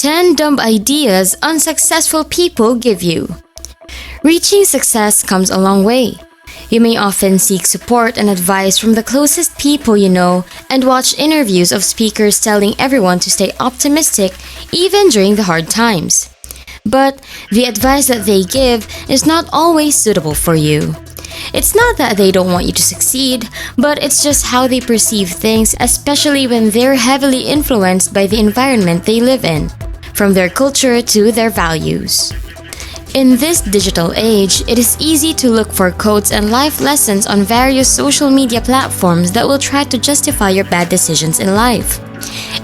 10 dumb ideas unsuccessful people give you. Reaching success comes a long way. You may often seek support and advice from the closest people you know and watch interviews of speakers telling everyone to stay optimistic even during the hard times. But the advice that they give is not always suitable for you. It's not that they don't want you to succeed, but it's just how they perceive things, especially when they're heavily influenced by the environment they live in, from their culture to their values. In this digital age, it is easy to look for quotes and life lessons on various social media platforms that will try to justify your bad decisions in life.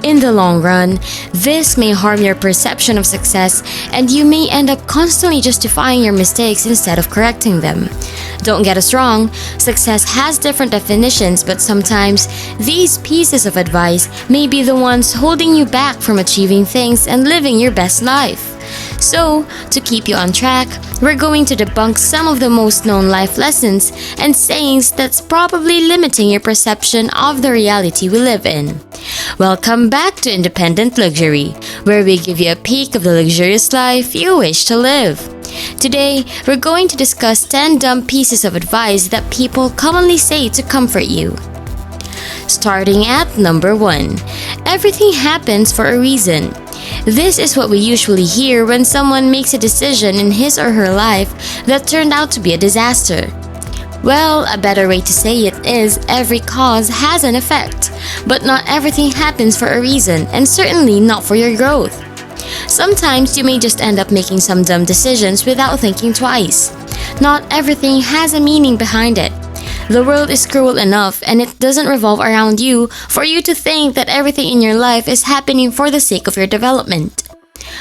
In the long run, this may harm your perception of success, and you may end up constantly justifying your mistakes instead of correcting them. Don't get us wrong, success has different definitions, but sometimes these pieces of advice may be the ones holding you back from achieving things and living your best life. So, to keep you on track, we're going to debunk some of the most known life lessons and sayings that's probably limiting your perception of the reality we live in. Welcome back to Independent Luxury, where we give you a peek of the luxurious life you wish to live. Today, we're going to discuss 10 dumb pieces of advice that people commonly say to comfort you. Starting at number 1. Everything happens for a reason. This is what we usually hear when someone makes a decision in his or her life that turned out to be a disaster. Well, a better way to say it is every cause has an effect, but not everything happens for a reason, and certainly not for your growth. Sometimes you may just end up making some dumb decisions without thinking twice. Not everything has a meaning behind it. The world is cruel enough, and it doesn't revolve around you for you to think that everything in your life is happening for the sake of your development.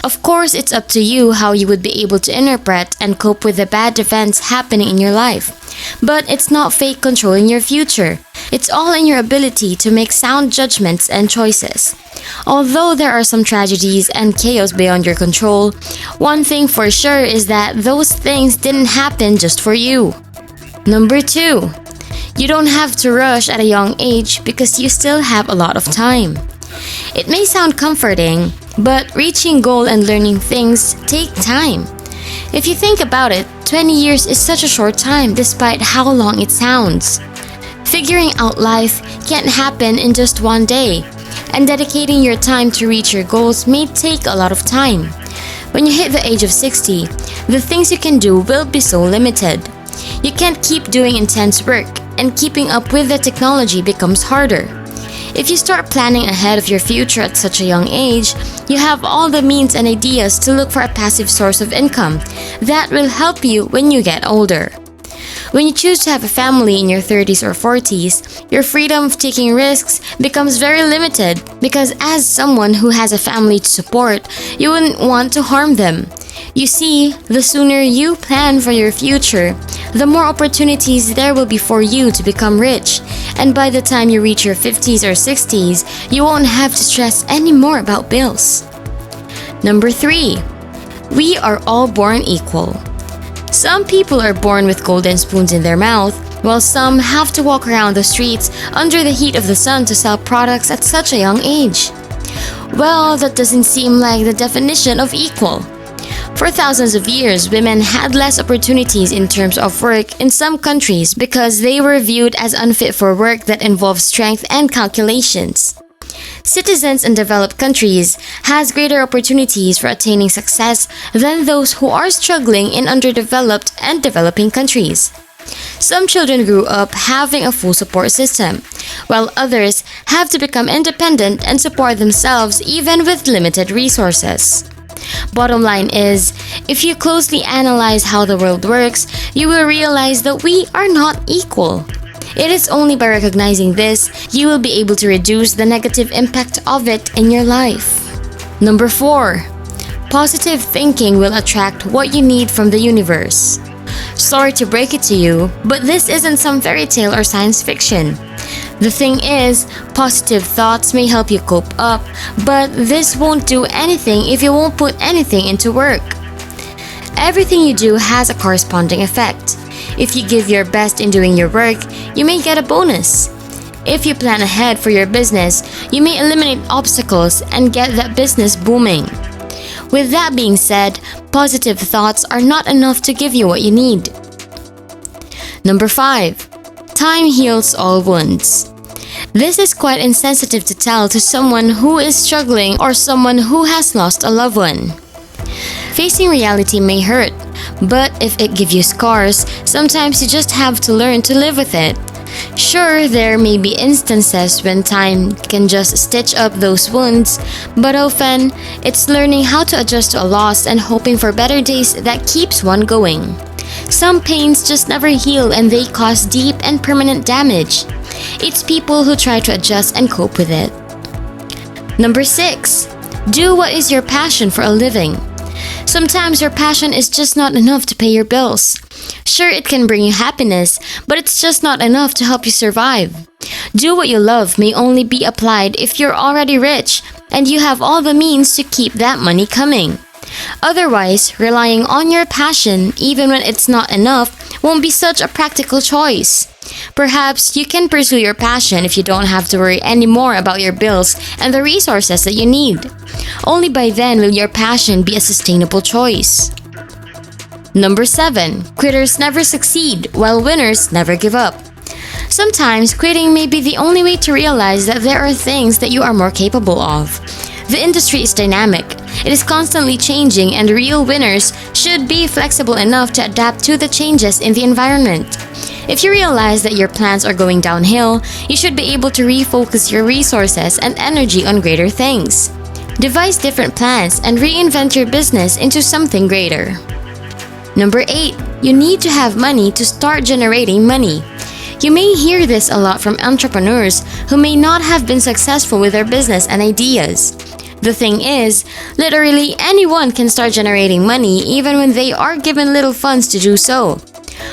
Of course, it's up to you how you would be able to interpret and cope with the bad events happening in your life. But it's not fate controlling your future. It's all in your ability to make sound judgments and choices. Although there are some tragedies and chaos beyond your control, one thing for sure is that those things didn't happen just for you. Number 2. You don't have to rush at a young age because you still have a lot of time. It may sound comforting, but reaching goal and learning things take time. If you think about it, 20 years is such a short time despite how long it sounds. Figuring out life can't happen in just one day, and dedicating your time to reach your goals may take a lot of time. When you hit the age of 60, the things you can do will be so limited. You can't keep doing intense work, and keeping up with the technology becomes harder. If you start planning ahead of your future at such a young age, you have all the means and ideas to look for a passive source of income that will help you when you get older. When you choose to have a family in your 30s or 40s, your freedom of taking risks becomes very limited because as someone who has a family to support, you wouldn't want to harm them. You see, the sooner you plan for your future, the more opportunities there will be for you to become rich. And by the time you reach your 50s or 60s, you won't have to stress anymore about bills. Number 3. We are all born equal. Some people are born with golden spoons in their mouth, while some have to walk around the streets under the heat of the sun to sell products at such a young age. Well, that doesn't seem like the definition of equal. For thousands of years, women had less opportunities in terms of work in some countries because they were viewed as unfit for work that involved strength and calculations. Citizens in developed countries has greater opportunities for attaining success than those who are struggling in underdeveloped and developing countries. Some children grew up having a full support system, while others have to become independent and support themselves even with limited resources. Bottom line is, if you closely analyze how the world works, you will realize that we are not equal. It is only by recognizing this, you will be able to reduce the negative impact of it in your life. Number 4. Positive thinking will attract what you need from the universe. Sorry to break it to you, but this isn't some fairy tale or science fiction. The thing is, positive thoughts may help you cope up, but this won't do anything if you won't put anything into work. Everything you do has a corresponding effect. If you give your best in doing your work, you may get a bonus. If you plan ahead for your business, you may eliminate obstacles and get that business booming. With that being said, positive thoughts are not enough to give you what you need. Number 5. Time heals all wounds. This is quite insensitive to tell to someone who is struggling or someone who has lost a loved one. Facing reality may hurt, but if it gives you scars, sometimes you just have to learn to live with it. Sure, there may be instances when time can just stitch up those wounds, but often, it's learning how to adjust to a loss and hoping for better days that keeps one going. Some pains just never heal and they cause deep and permanent damage. It's people who try to adjust and cope with it. Number 6. Do what is your passion for a living. Sometimes your passion is just not enough to pay your bills. Sure, it can bring you happiness, but it's just not enough to help you survive. Do what you love may only be applied if you're already rich and you have all the means to keep that money coming. Otherwise, relying on your passion, even when it's not enough, won't be such a practical choice. Perhaps you can pursue your passion if you don't have to worry anymore about your bills and the resources that you need. Only by then will your passion be a sustainable choice. Number 7. Quitters never succeed, while winners never give up. Sometimes quitting may be the only way to realize that there are things that you are more capable of. The industry is dynamic. It is constantly changing, and real winners should be flexible enough to adapt to the changes in the environment. If you realize that your plans are going downhill, you should be able to refocus your resources and energy on greater things. Devise different plans and reinvent your business into something greater. Number 8. You need to have money to start generating money. You may hear this a lot from entrepreneurs who may not have been successful with their business and ideas. The thing is, literally anyone can start generating money even when they are given little funds to do so.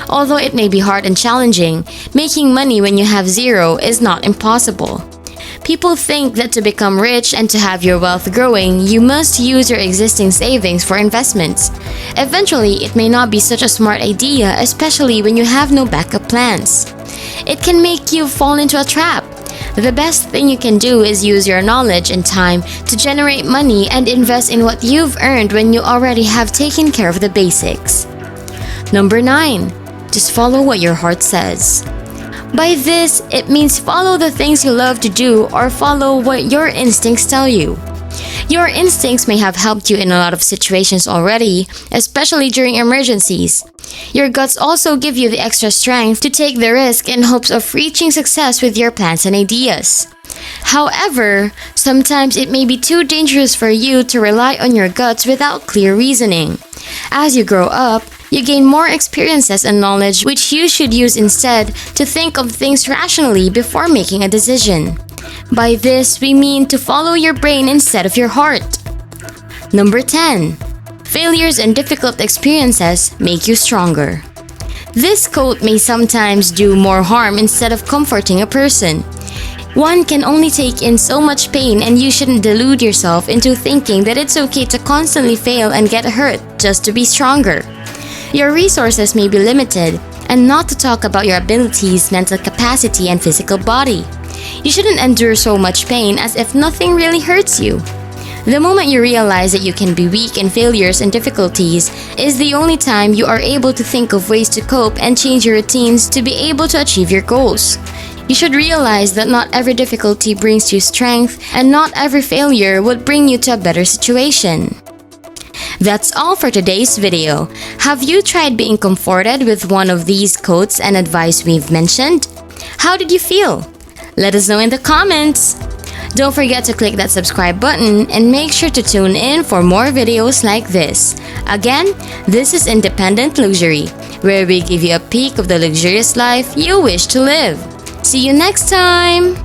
Although it may be hard and challenging, making money when you have zero is not impossible. People think that to become rich and to have your wealth growing, you must use your existing savings for investments. Eventually, it may not be such a smart idea, especially when you have no backup plans. It can make you fall into a trap. The best thing you can do is use your knowledge and time to generate money and invest in what you've earned when you already have taken care of the basics. Number 9. Just follow what your heart says. By this, it means follow the things you love to do or follow what your instincts tell you. Your instincts may have helped you in a lot of situations already, especially during emergencies. Your guts also give you the extra strength to take the risk in hopes of reaching success with your plans and ideas. However, sometimes it may be too dangerous for you to rely on your guts without clear reasoning. As you grow up, you gain more experiences and knowledge which you should use instead to think of things rationally before making a decision. By this, we mean to follow your brain instead of your heart. Number 10. Failures and difficult experiences make you stronger. This quote may sometimes do more harm instead of comforting a person. One can only take in so much pain, and you shouldn't delude yourself into thinking that it's okay to constantly fail and get hurt just to be stronger. Your resources may be limited, and not to talk about your abilities, mental capacity, and physical body. You shouldn't endure so much pain as if nothing really hurts you. The moment you realize that you can be weak in failures and difficulties is the only time you are able to think of ways to cope and change your routines to be able to achieve your goals. You should realize that not every difficulty brings you strength, and not every failure would bring you to a better situation. That's all for today's video. Have you tried being comforted with one of these quotes and advice we've mentioned? How did you feel? Let us know in the comments. Don't forget to click that subscribe button and make sure to tune in for more videos like this. Again, this is Independent Luxury, where we give you a peek of the luxurious life you wish to live. See you next time!